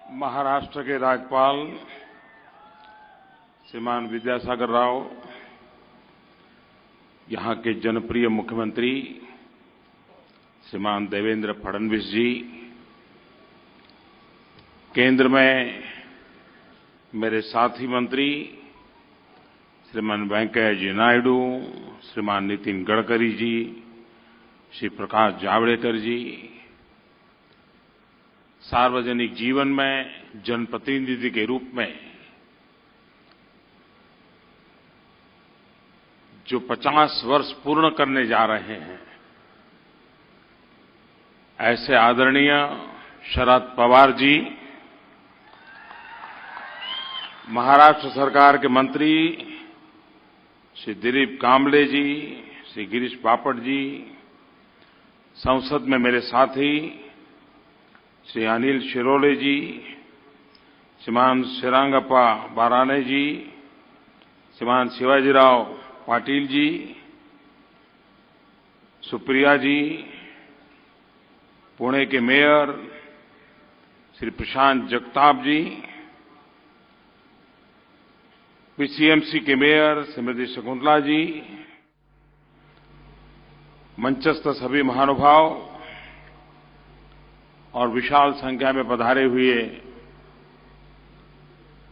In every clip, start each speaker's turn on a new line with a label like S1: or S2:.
S1: महाराष्ट्र के राज्यपाल श्रीमान विद्यासागर राव, यहां के जनप्रिय मुख्यमंत्री श्रीमान देवेंद्र फडणवीस जी, केंद्र में मेरे साथी मंत्री श्रीमान वेंकैया जी नायडू, श्रीमान नितिन गडकरी जी, श्री प्रकाश जावड़ेकर जी, सार्वजनिक जीवन में जनप्रतिनिधि के रूप में जो 50 वर्ष पूर्ण करने जा रहे हैं, ऐसे आदरणीय शरद पवार जी, महाराष्ट्र सरकार के मंत्री श्री दिलीप कांबले जी, श्री गिरीश बापट जी, संसद में मेरे साथी श्री अनिल शिरोले जी, श्रीमान श्रीरंगप्पा बाराने जी, श्रीमान शिवाजीराव पाटिल जी, सुप्रिया जी, पुणे के मेयर श्री प्रशांत जगताप जी, पीसीएमसी के मेयर श्रीमती शकुंतला जी, मंचस्थ सभी महानुभाव और विशाल संख्या में पधारे हुए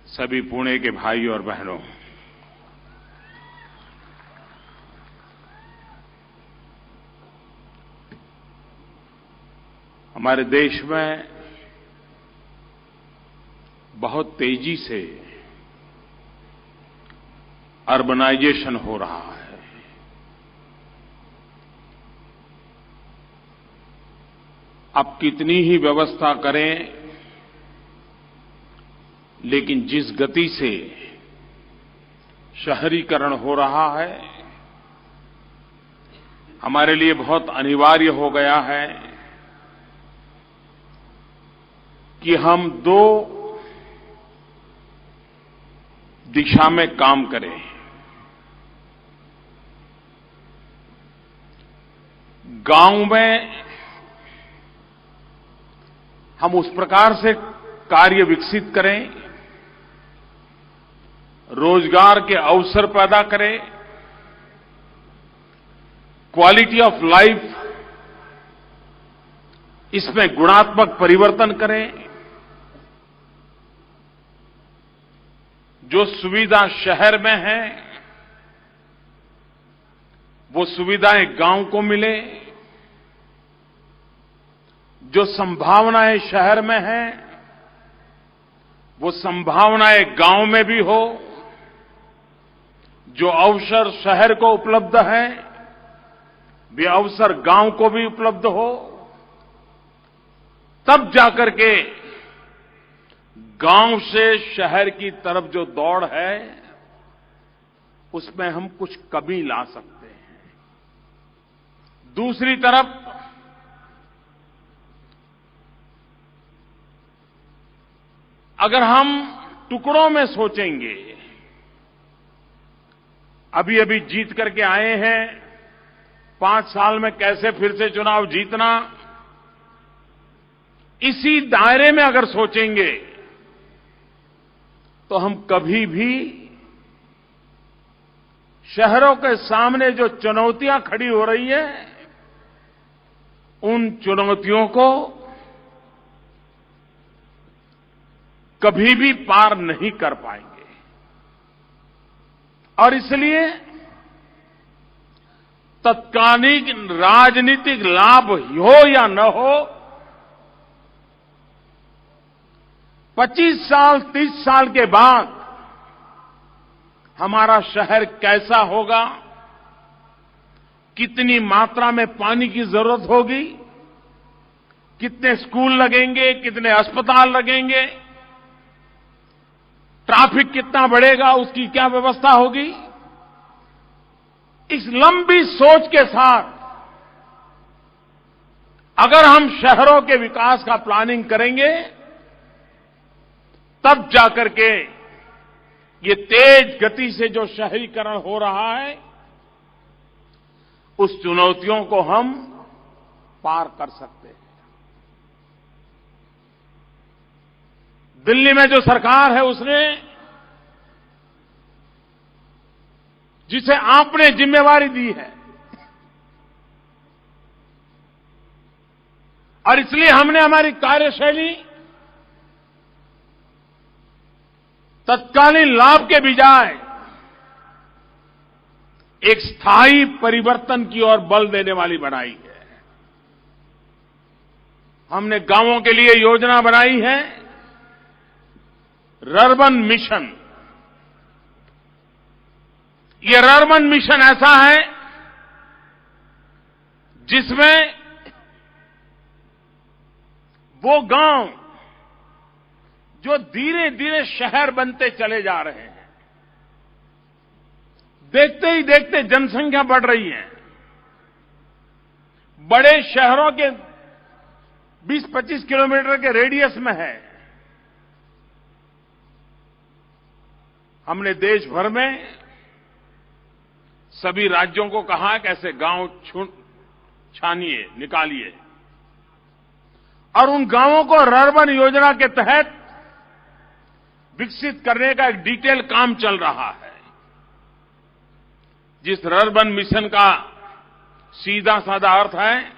S1: सभी पुणे के भाई और बहनों, हमारे देश में बहुत तेजी से अर्बनाइजेशन हो रहा है। अब कितनी ही व्यवस्था करें, लेकिन जिस गति से शहरीकरण हो रहा है, हमारे लिए बहुत अनिवार्य हो गया है कि हम दो दिशा में काम करें। गांव में हम उस प्रकार से कार्य विकसित करें, रोजगार के अवसर पैदा करें, क्वालिटी ऑफ लाइफ इसमें गुणात्मक परिवर्तन करें। जो सुविधा शहर में है वो सुविधाएं गांव को मिले, जो संभावनाएं शहर में हैं वो संभावनाएं गांव में भी हो, जो अवसर शहर को उपलब्ध है वे अवसर गांव को भी उपलब्ध हो, तब जाकर के गांव से शहर की तरफ जो दौड़ है उसमें हम कुछ कमी ला सकते हैं। दूसरी तरफ अगर हम टुकड़ों में सोचेंगे, अभी अभी जीत करके आए हैं, 5 साल में कैसे फिर से चुनाव जीतना, इसी दायरे में अगर सोचेंगे तो हम कभी भी शहरों के सामने जो चुनौतियां खड़ी हो रही है उन चुनौतियों को कभी भी पार नहीं कर पाएंगे। और इसलिए तत्कालीन राजनीतिक लाभ हो या न हो, 25 साल 30 साल के बाद हमारा शहर कैसा होगा, कितनी मात्रा में पानी की जरूरत होगी, कितने स्कूल लगेंगे, कितने अस्पताल लगेंगे, ट्रैफिक कितना बढ़ेगा, उसकी क्या व्यवस्था होगी, इस लंबी सोच के साथ अगर हम शहरों के विकास का प्लानिंग करेंगे तब जाकर के ये तेज गति से जो शहरीकरण हो रहा है उस चुनौतियों को हम पार कर सकते हैं। दिल्ली में जो सरकार है उसने जिसे आपने जिम्मेवारी दी है और इसलिए हमने हमारी कार्यशैली तत्कालीन लाभ के बजाय एक स्थायी परिवर्तन की ओर बल देने वाली बनाई है। हमने गांवों के लिए योजना बनाई है रर्बन मिशन। ये रर्बन मिशन ऐसा है जिसमें वो गांव जो धीरे धीरे शहर बनते चले जा रहे हैं, देखते ही देखते जनसंख्या बढ़ रही है, बड़े शहरों के 20-25 किलोमीटर के रेडियस में है। हमने देश भर में सभी राज्यों को कहा कि ऐसे गांव छानिए, निकालिए और उन गांवों को रर्बन योजना के तहत विकसित करने का एक डिटेल काम चल रहा है। जिस रर्बन मिशन का सीधा साधा अर्थ है,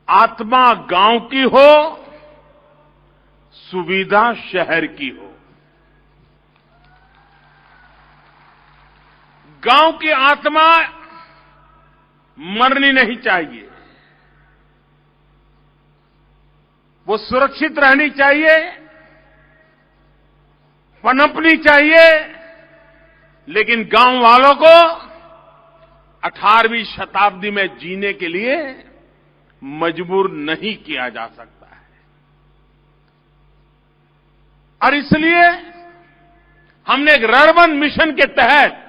S1: आत्मा गांव की हो, सुविधा शहर की हो। गांव की आत्मा मरनी नहीं चाहिए, वो सुरक्षित रहनी चाहिए, पनपनी चाहिए, लेकिन गांव वालों को 18वीं शताब्दी में जीने के लिए मजबूर नहीं किया जा सकता है। और इसलिए हमने एक रर्बन मिशन के तहत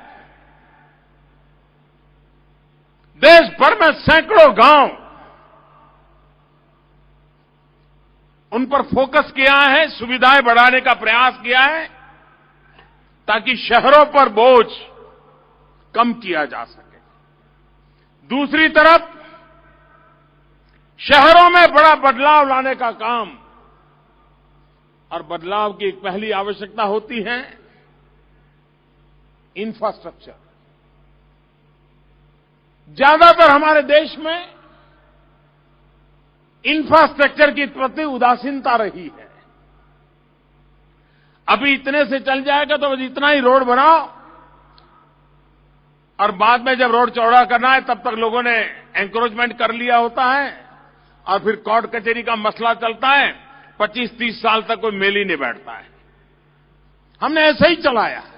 S1: देश भर में सैकड़ों गांव उन पर फोकस किया है, सुविधाएं बढ़ाने का प्रयास किया है ताकि शहरों पर बोझ कम किया जा सके। दूसरी तरफ शहरों में बड़ा बदलाव लाने का काम, और बदलाव की एक पहली आवश्यकता होती है इंफ्रास्ट्रक्चर। ज्यादातर हमारे देश में इंफ्रास्ट्रक्चर की प्रति उदासीनता रही है। अभी इतने से चल जाएगा तो इतना ही रोड बनाओ और बाद में जब रोड चौड़ा करना है तब तक लोगों ने एंक्रोचमेंट कर लिया होता है और फिर कोर्ट कचहरी का मसला चलता है। 25-30 साल तक कोई मेल ही नहीं बैठता है। हमने ऐसे ही चलाया है।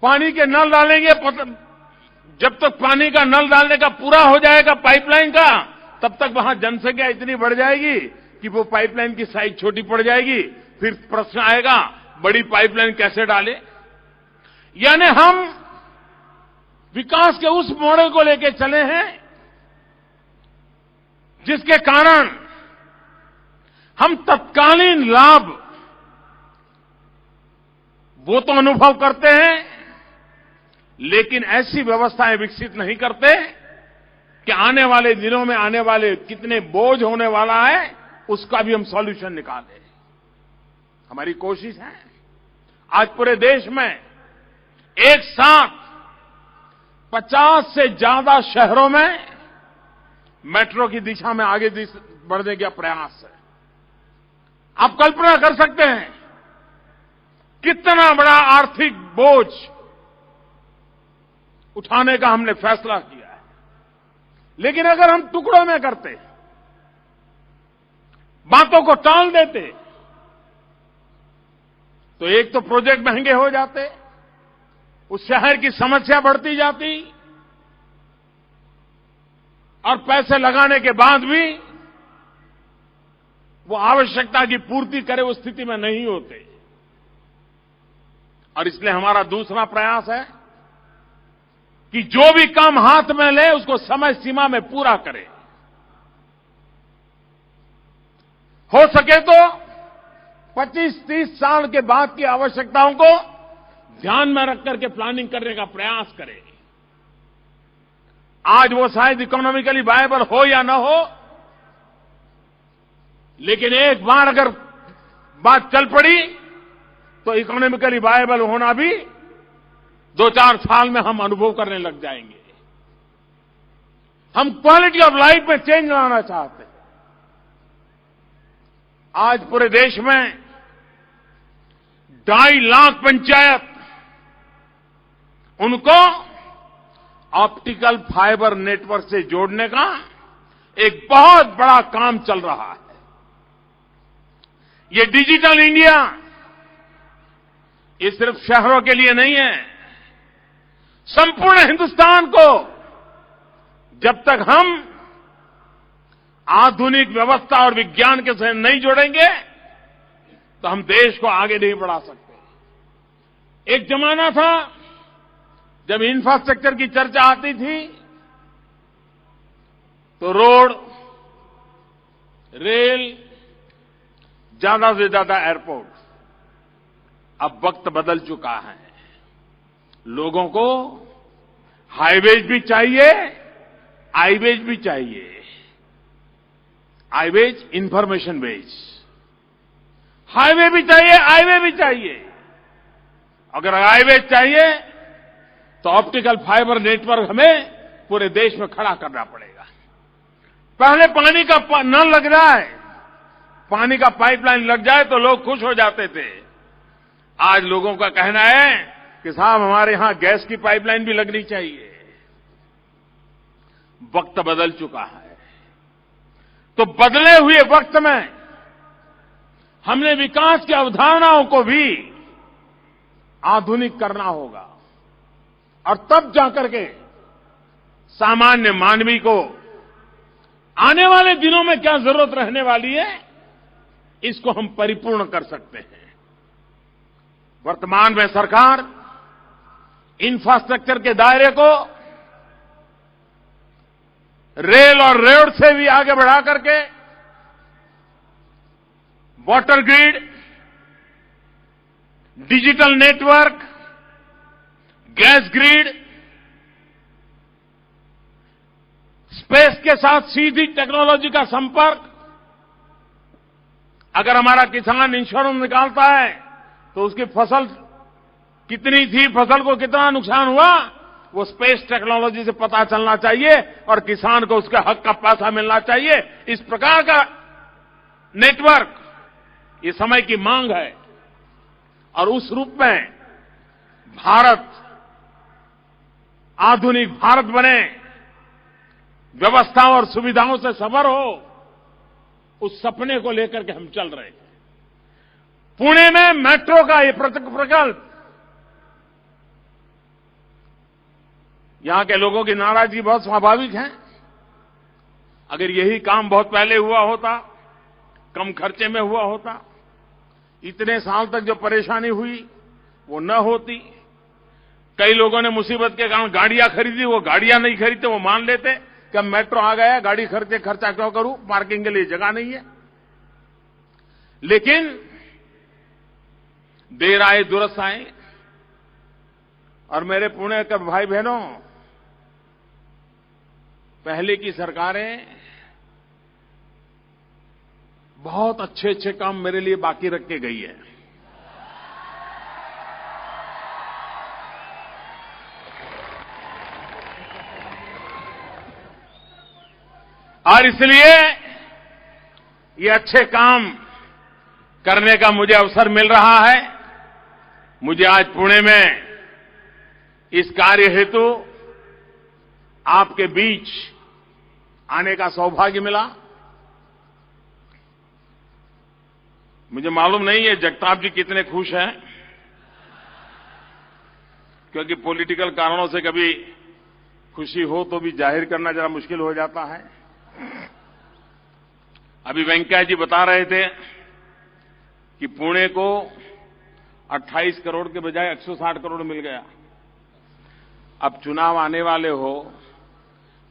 S1: पानी के नल डालेंगे, जब तक पानी का नल डालने का पूरा हो जाएगा पाइपलाइन का, तब तक वहां जनसंख्या इतनी बढ़ जाएगी कि वो पाइपलाइन की साइज छोटी पड़ जाएगी। फिर प्रश्न आएगा बड़ी पाइपलाइन कैसे डाले। यानी हम विकास के उस मॉडल को लेकर चले हैं जिसके कारण हम तत्कालीन लाभ वो तो अनुभव करते हैं, लेकिन ऐसी व्यवस्थाएं विकसित नहीं करते कि आने वाले दिनों में आने वाले कितने बोझ होने वाला है उसका भी हम सॉल्यूशन निकालें। हमारी कोशिश है आज पूरे देश में एक साथ 50 से ज्यादा शहरों में मेट्रो की दिशा में आगे बढ़ने का प्रयास है। आप कल्पना कर सकते हैं कितना बड़ा आर्थिक बोझ उठाने का हमने फैसला किया है। लेकिन अगर हम टुकड़ों में करते, बातों को टाल देते, तो एक तो प्रोजेक्ट महंगे हो जाते, उस शहर की समस्या बढ़ती जाती और पैसे लगाने के बाद भी वो आवश्यकता की पूर्ति करे उस स्थिति में नहीं होते। और इसलिए हमारा दूसरा प्रयास है कि जो भी काम हाथ में ले उसको समय सीमा में पूरा करें। हो सके तो 25-30 साल के बाद की आवश्यकताओं को ध्यान में रख करके प्लानिंग करने का प्रयास करें। आज वो शायद इकोनॉमिकली वायबल हो या ना हो, लेकिन एक बार अगर बात चल पड़ी तो इकोनॉमिकली वायबल होना भी 2-4 साल में हम अनुभव करने लग जाएंगे। हम क्वालिटी ऑफ लाइफ में चेंज लाना चाहते हैं। आज पूरे देश में 2.5 लाख पंचायत, उनको ऑप्टिकल फाइबर नेटवर्क से जोड़ने का एक बहुत बड़ा काम चल रहा है। ये डिजिटल इंडिया, ये सिर्फ शहरों के लिए नहीं है, संपूर्ण हिंदुस्तान को जब तक हम आधुनिक व्यवस्था और विज्ञान के साथ नहीं जोड़ेंगे तो हम देश को आगे नहीं बढ़ा सकते। एक जमाना था जब इंफ्रास्ट्रक्चर की चर्चा आती थी तो रोड, रेल, ज्यादा से ज्यादा एयरपोर्ट। अब वक्त बदल चुका है। लोगों को हाईवेज भी चाहिए, आईवेज भी चाहिए। Highways, information veg. हाईवे भी चाहिए, हाईवे भी चाहिए। अगर हाईवेज चाहिए तो ऑप्टिकल फाइबर नेटवर्क हमें पूरे देश में खड़ा करना पड़ेगा। पहले पानी का नल लग जाए, पानी का पाइपलाइन लग जाए तो लोग खुश हो जाते थे। आज लोगों का कहना है कि साहब हमारे यहां गैस की पाइपलाइन भी लगनी चाहिए। वक्त बदल चुका है। तो बदले हुए वक्त में हमने विकास की अवधारणाओं को भी आधुनिक करना होगा और तब जाकर के सामान्य मानवी को आने वाले दिनों में क्या जरूरत रहने वाली है, इसको हम परिपूर्ण कर सकते हैं। वर्तमान में सरकार इंफ्रास्ट्रक्चर के दायरे को रेल और रोड से भी आगे बढ़ा करके water grid, digital network, gas grid, space के साथ सीधी टेक्नोलॉजी का संपर्क। अगर हमारा किसान इंश्योरेंस निकालता है तो उसकी फसल कितनी थी, फसल को कितना नुकसान हुआ, वो स्पेस टेक्नोलॉजी से पता चलना चाहिए और किसान को उसके हक का पैसा मिलना चाहिए। इस प्रकार का नेटवर्क ये समय की मांग है और उस रूप में भारत आधुनिक भारत बने, व्यवस्थाओं और सुविधाओं से सबर हो, उस सपने को लेकर के हम चल रहे हैं। पुणे में मेट्रो का ये प्रकल्प, यहां के लोगों की नाराजगी बहुत स्वाभाविक है। अगर यही काम बहुत पहले हुआ होता, कम खर्चे में हुआ होता, इतने साल तक जो परेशानी हुई वो न होती। कई लोगों ने मुसीबत के कारण गाड़ियां खरीदी, वो गाड़ियां नहीं खरीदते, वो मान लेते कि अब मेट्रो आ गया, गाड़ी खर्चा क्यों करूं, पार्किंग के लिए जगह नहीं है। लेकिन देर आए दुरुस्त आए। और मेरे पुणे के भाई बहनों, पहले की सरकारें बहुत अच्छे अच्छे काम मेरे लिए बाकी रख के गई है। और इसलिए ये अच्छे काम करने का मुझे अवसर मिल रहा है। मुझे आज पुणे में इस कार्य हेतु आपके बीच आने का सौभाग्य मिला। मुझे मालूम नहीं है जगताप जी कितने खुश हैं, क्योंकि पॉलिटिकल कारणों से कभी खुशी हो तो भी जाहिर करना जरा मुश्किल हो जाता है। अभी वेंकैया जी बता रहे थे कि पुणे को 28 करोड़ के बजाय 160 करोड़ मिल गया। अब चुनाव आने वाले हो,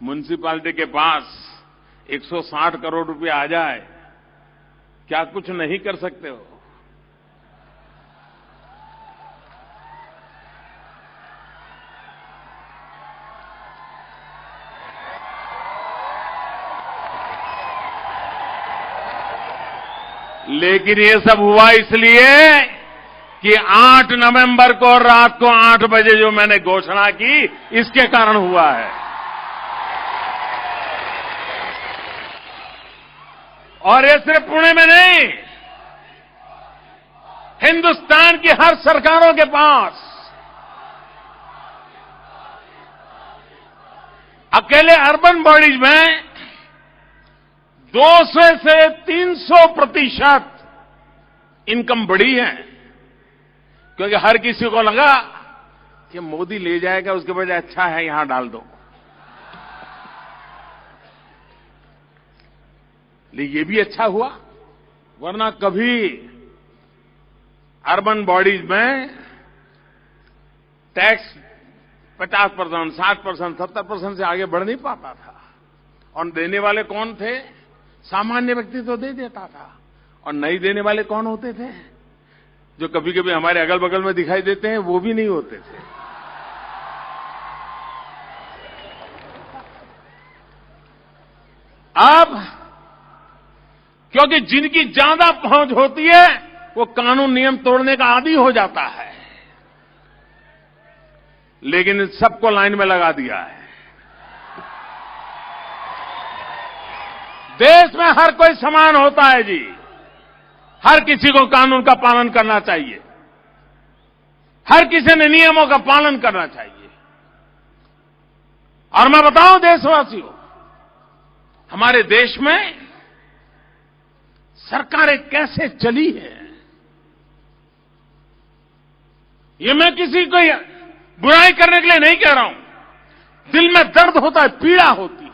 S1: म्युनिसिपैलिटी के पास 160 करोड़ रुपए आ जाए, क्या कुछ नहीं कर सकते हो? लेकिन ये सब हुआ इसलिए कि 8 नवंबर को रात को 8 बजे जो मैंने घोषणा की, इसके कारण हुआ है। और ये सिर्फ पुणे में नहीं, हिंदुस्तान की हर सरकारों के पास अकेले अर्बन बॉडीज में 200 से 300% इनकम बढ़ी है, क्योंकि हर किसी को लगा कि मोदी ले जाएगा, उसके बजाय अच्छा है यहां डाल दो। लेकिन ये भी अच्छा हुआ, वरना कभी अर्बन बॉडीज में टैक्स 50%, 60%, 70% से आगे बढ़ नहीं पाता था। और देने वाले कौन थे? सामान्य व्यक्ति तो दे देता था। और नहीं देने वाले कौन होते थे? जो कभी कभी हमारे अगल बगल में दिखाई देते हैं, वो भी नहीं होते थे। अब क्योंकि जिनकी ज्यादा पहुंच होती है, वो कानून नियम तोड़ने का आदी हो जाता है। लेकिन सबको लाइन में लगा दिया है। देश में हर कोई समान होता है जी। हर किसी को कानून का पालन करना चाहिए। हर किसी ने नियमों का पालन करना चाहिए। और मैं बताऊं देशवासियों, हमारे देश में सरकारें कैसे चली है, ये मैं किसी को बुराई करने के लिए नहीं कह रहा हूं। दिल में दर्द होता है, पीड़ा होती है।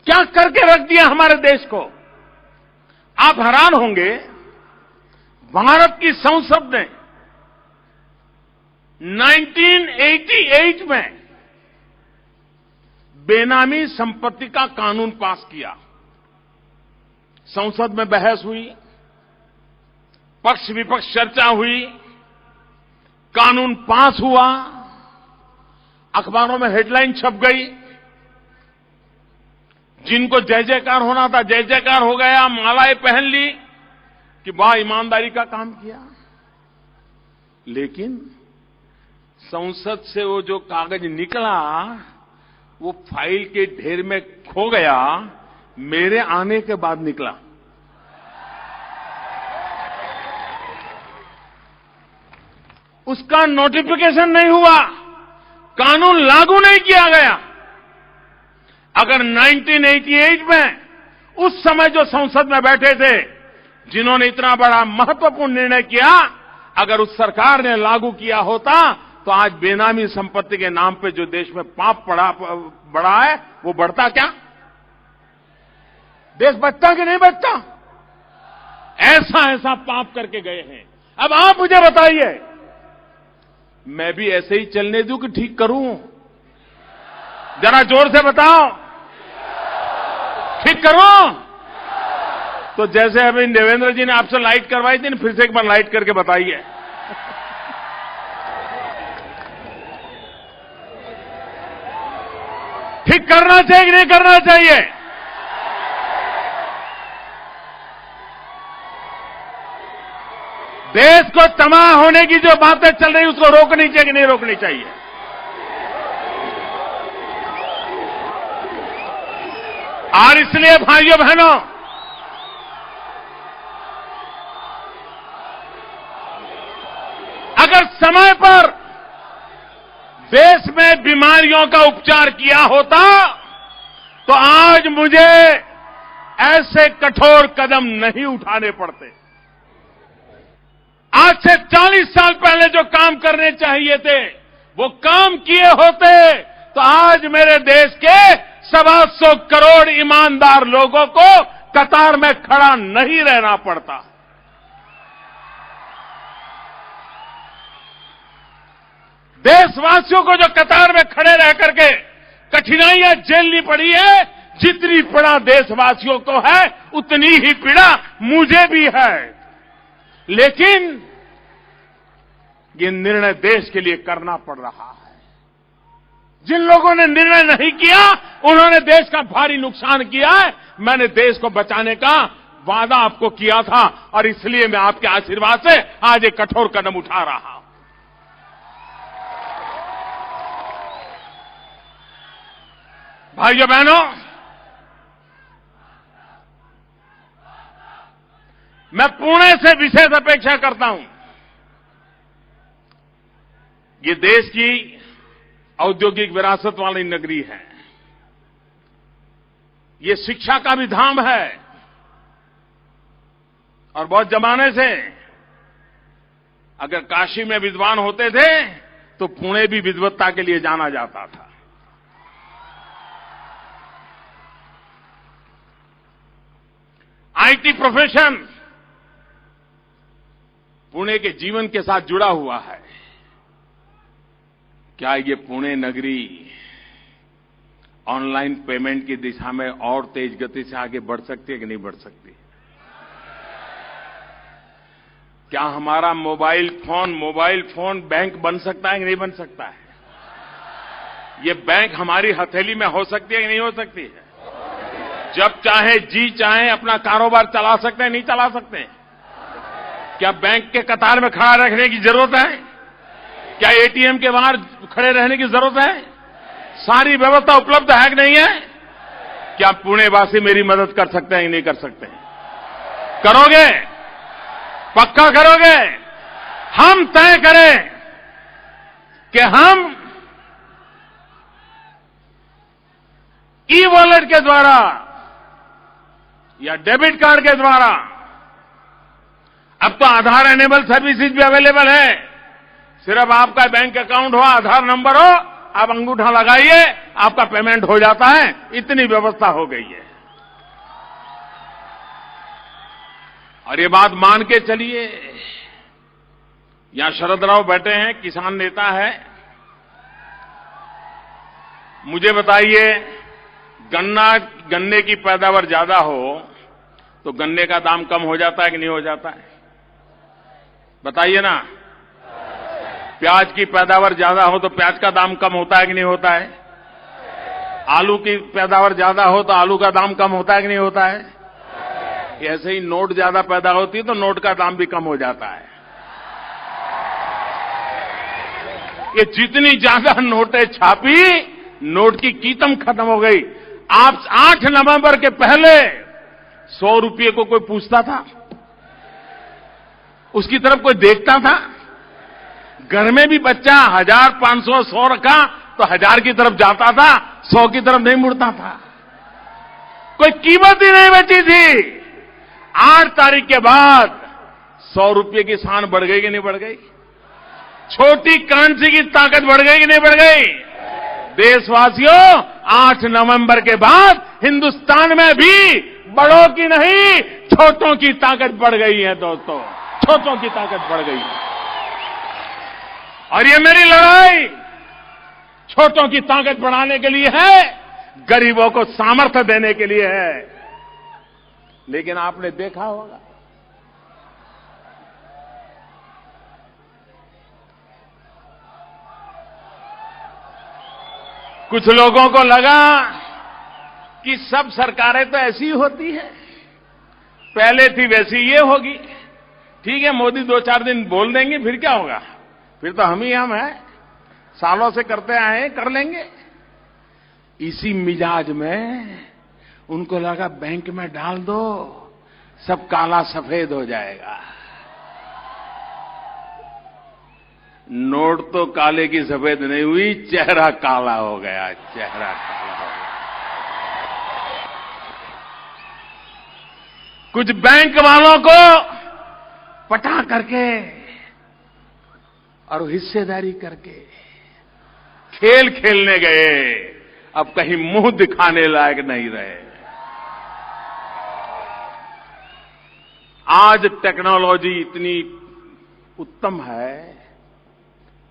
S1: क्या करके रख दिया हमारे देश को। आप हैरान होंगे, भारत की संसद ने 1988 में बेनामी संपत्ति का कानून पास किया। संसद में बहस हुई, पक्ष विपक्ष चर्चा हुई, कानून पास हुआ, अखबारों में हेडलाइन छप गई। जिनको जय जयकार होना था, जय जयकार हो गया, मालाएं पहन ली कि वाह ईमानदारी का काम किया। लेकिन संसद से वो जो कागज निकला, वो फाइल के ढेर में खो गया। मेरे आने के बाद निकला। उसका नोटिफिकेशन नहीं हुआ, कानून लागू नहीं किया गया। अगर 1988 में उस समय जो संसद में बैठे थे, जिन्होंने इतना बड़ा महत्वपूर्ण निर्णय किया, अगर उस सरकार ने लागू किया होता, तो आज बेनामी संपत्ति के नाम पे जो देश में पाप बढ़ा है, वो बढ़ता क्या? देश बचता कि नहीं बचता? ऐसा ऐसा पाप करके गए हैं। अब आप मुझे बताइए, मैं भी ऐसे ही चलने दूं कि ठीक करूं? जरा जोर से बताओ, ठीक करूं? तो जैसे अभी देवेंद्र जी ने आपसे लाइट करवाई थी, फिर से एक बार लाइट करके बताइए। ठीक करना चाहिए कि नहीं करना चाहिए? देश को तबाह होने की जो बातें चल रही, उसको रोकनी चाहिए कि नहीं रोकनी चाहिए? और इसलिए भाइयों बहनों, अगर समय पर देश में बीमारियों का उपचार किया होता, तो आज मुझे ऐसे कठोर कदम नहीं उठाने पड़ते। आज से 40 साल पहले जो काम करने चाहिए थे, वो काम किए होते, तो आज मेरे देश के 125 करोड़ ईमानदार लोगों को कतार में खड़ा नहीं रहना पड़ता। देशवासियों को जो कतार में खड़े रह करके कठिनाइयां झेलनी पड़ी है, जितनी पीड़ा देशवासियों को है, उतनी ही पीड़ा मुझे भी है। लेकिन ये निर्णय देश के लिए करना पड़ रहा है। जिन लोगों ने निर्णय नहीं किया, उन्होंने देश का भारी नुकसान किया है। मैंने देश को बचाने का वादा आपको किया था और इसलिए मैं आपके आशीर्वाद से आज एक कठोर कदम उठा रहा हूं। भाइयों बहनों, मैं पुणे से विशेष अपेक्षा करता हूं। ये देश की औद्योगिक विरासत वाली नगरी है, ये शिक्षा का भी धाम है और बहुत जमाने से अगर काशी में विद्वान होते थे तो पुणे भी विद्वत्ता के लिए जाना जाता था। आईटी प्रोफेशन पुणे के जीवन के साथ जुड़ा हुआ है। क्या ये पुणे नगरी ऑनलाइन पेमेंट की दिशा में और तेज गति से आगे बढ़ सकती है कि नहीं बढ़ सकती? क्या हमारा मोबाइल फोन बैंक बन सकता है कि नहीं बन सकता है? ये बैंक हमारी हथेली में हो सकती है कि नहीं हो सकती है? जब चाहे जी चाहे अपना कारोबार चला सकते हैं, नहीं चला सकते हैं? क्या बैंक के कतार में खड़ा रखने की जरूरत है? क्या एटीएम के बाहर खड़े रहने की जरूरत है? सारी व्यवस्था उपलब्ध है कि नहीं है? क्या पुणे वासी मेरी मदद कर सकते हैं कि नहीं कर सकते? करोगे? पक्का करोगे? हम तय करें कि हम ई वॉलेट के द्वारा या डेबिट कार्ड के द्वारा, अब तो आधार एनेबल सर्विसेज भी अवेलेबल है। सिर्फ आपका बैंक अकाउंट हो, आधार नंबर हो, आप अंगूठा लगाइए, आपका पेमेंट हो जाता है। इतनी व्यवस्था हो गई है। और ये बात मान के चलिए, यहां शरद राव बैठे हैं, किसान नेता है। मुझे बताइए, गन्ने की पैदावार ज्यादा हो तो गन्ने का दाम कम हो जाता है कि नहीं हो जाता है? बताइए ना। प्याज की पैदावार ज्यादा हो तो प्याज का दाम कम होता है कि नहीं होता है? आलू की पैदावार ज्यादा हो तो आलू का दाम कम होता है कि नहीं होता है? ऐसे ही नोट ज्यादा पैदा होती है तो नोट का दाम भी कम हो जाता है। ये जितनी ज्यादा नोटें छापी, नोट की कीमत खत्म हो गई। आप 8 नवंबर के पहले 100 रुपये को कोई पूछता था? उसकी तरफ कोई देखता था? घर में भी बच्चा 1000, 500, 100 रखा तो 1000 की तरफ जाता था, 100 की तरफ नहीं मुड़ता था। कोई कीमत ही नहीं बची थी। 8 तारीख के बाद 100 रुपये की शान बढ़ गई कि नहीं बढ़ गई? छोटी करेंसी की ताकत बढ़ गई कि नहीं बढ़ गई? देशवासियों, 8 नवंबर के बाद हिंदुस्तान में भी बड़ों की नहीं, छोटों की ताकत बढ़ गई है दोस्तों। छोटों की ताकत बढ़ गई है। और ये मेरी लड़ाई छोटों की ताकत बढ़ाने के लिए है, गरीबों को सामर्थ्य देने के लिए है। लेकिन आपने देखा होगा, कुछ लोगों को लगा कि सब सरकारें तो ऐसी ही होती हैं, पहले थी वैसी ये होगी। ठीक है, मोदी 2-4 दिन बोल देंगे, फिर क्या होगा? फिर तो हम हैं, सालों से करते आए हैं, कर लेंगे। इसी मिजाज में उनको लगा बैंक में डाल दो, सब काला सफेद हो जाएगा। नोट तो काले की सफेद नहीं हुई, चेहरा काला हो गया, चेहरा काला हो गया। कुछ बैंक वालों को पटा करके और हिस्सेदारी करके खेल खेलने गए, अब कहीं मुंह दिखाने लायक नहीं रहे। आज टेक्नोलॉजी इतनी उत्तम है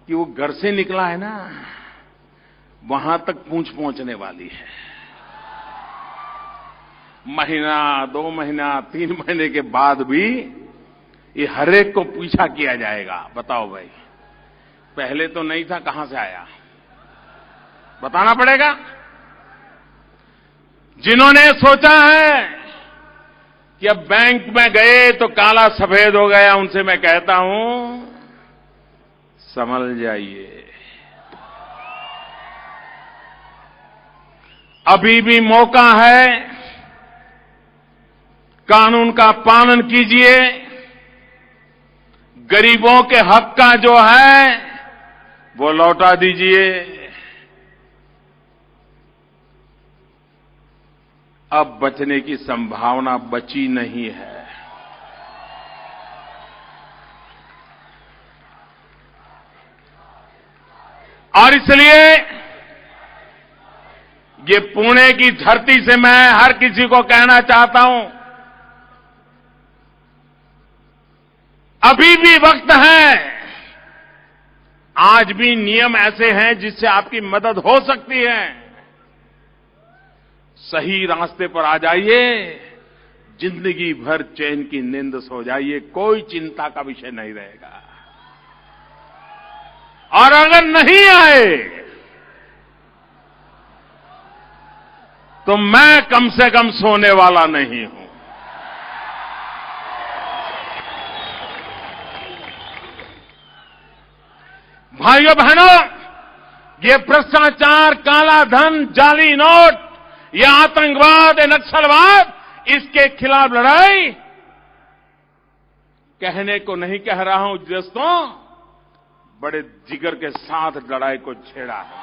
S1: कि वो घर से निकला है ना, वहां तक पूंछ पहुंचने वाली है। महीना, 2 महीना, 3 महीने के बाद भी ये हर एक को पीछा किया जाएगा। बताओ भाई, पहले तो नहीं था, कहां से आया? बताना पड़ेगा। जिन्होंने सोचा है कि अब बैंक में गए तो काला सफेद हो गया, उनसे मैं कहता हूं संभल जाइए। अभी भी मौका है, कानून का पालन कीजिए, गरीबों के हक का जो है वो लौटा दीजिए। अब बचने की संभावना बची नहीं है। और इसलिए ये पुणे की धरती से मैं हर किसी को कहना चाहता हूं, अभी भी वक्त है। आज भी नियम ऐसे हैं जिससे आपकी मदद हो सकती है। सही रास्ते पर आ जाइए, जिंदगी भर चैन की नींद सो जाइए, कोई चिंता का विषय नहीं रहेगा। और अगर नहीं आए तो मैं कम से कम सोने वाला नहीं हूं। भाइयों बहनों, ये भ्रष्टाचार, काला धन, जाली नोट, ये आतंकवाद, ये नक्सलवाद, इसके खिलाफ लड़ाई कहने को नहीं कह रहा हूं दोस्तों, बड़े जिगर के साथ लड़ाई को छेड़ा है।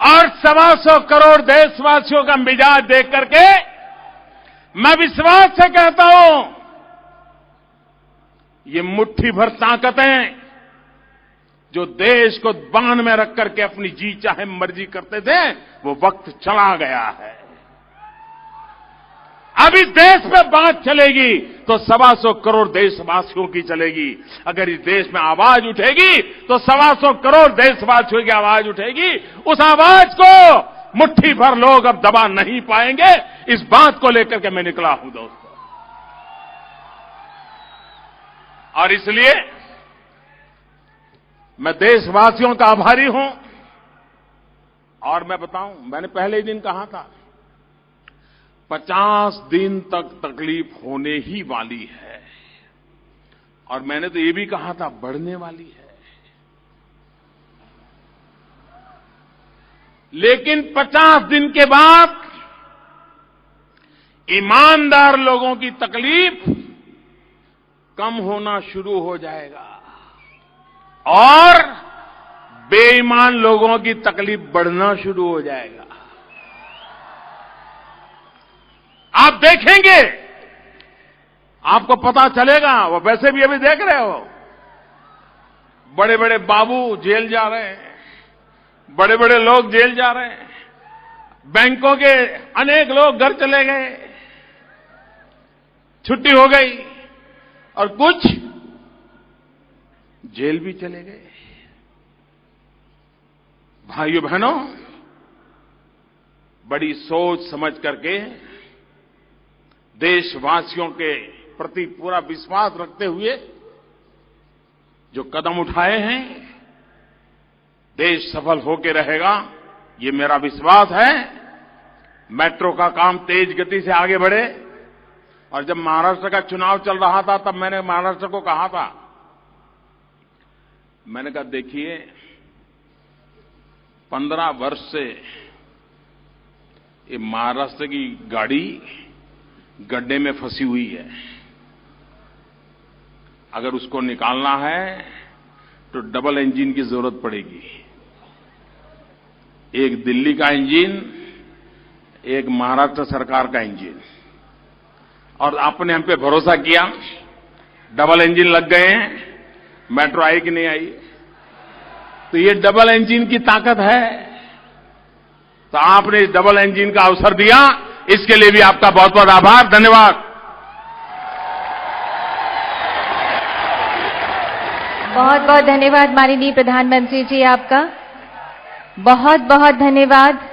S1: और 125 करोड़ देशवासियों का मिजाज देख करके मैं विश्वास से कहता हूं, ये मुट्ठी भर ताकतें जो देश को बांध में रख करके अपनी जी चाहे मर्जी करते थे, वो वक्त चला गया है। अब इस देश में बात चलेगी तो 125 करोड़ देशवासियों की चलेगी। अगर इस देश में आवाज उठेगी तो 125 करोड़ देशवासियों की आवाज उठेगी। उस आवाज को मुट्ठी भर लोग अब दबा नहीं पाएंगे। इस बात को लेकर के मैं निकला हूं दोस्तों। और इसलिए मैं देशवासियों का आभारी हूं। और मैं बताऊं, मैंने पहले ही दिन कहा था 50 दिन तक तकलीफ होने ही वाली है। और मैंने तो ये भी कहा था बढ़ने वाली है। लेकिन 50 दिन के बाद ईमानदार लोगों की तकलीफ कम होना शुरू हो जाएगा और बेईमान लोगों की तकलीफ बढ़ना शुरू हो जाएगा। आप देखेंगे, आपको पता चलेगा। वो वैसे भी अभी देख रहे हो, बड़े बड़े बाबू जेल जा रहे हैं, बड़े बड़े लोग जेल जा रहे हैं, बैंकों के अनेक लोग घर चले गए, छुट्टी हो गई, और कुछ जेल भी चले गए। भाइयों बहनों, बड़ी सोच समझ करके देशवासियों के प्रति पूरा विश्वास रखते हुए जो कदम उठाए हैं, देश सफल होकर रहेगा, ये मेरा विश्वास है। मेट्रो का काम तेज गति से आगे बढ़े। और जब महाराष्ट्र का चुनाव चल रहा था तब मैंने महाराष्ट्र को कहा था, मैंने कहा देखिए 15 वर्ष से ये महाराष्ट्र की गाड़ी गड्ढे में फंसी हुई है। अगर उसको निकालना है तो डबल इंजन की जरूरत पड़ेगी। एक दिल्ली का इंजन, एक महाराष्ट्र सरकार का इंजन। और आपने हम पे भरोसा किया, डबल इंजन लग गए हैं। मेट्रो आई कि नहीं आई? तो ये डबल इंजन की ताकत है। तो आपने इस डबल इंजन का अवसर दिया, इसके लिए भी आपका बहुत बहुत आभार, धन्यवाद।
S2: बहुत बहुत धन्यवाद माननीय प्रधानमंत्री जी, आपका बहुत बहुत धन्यवाद।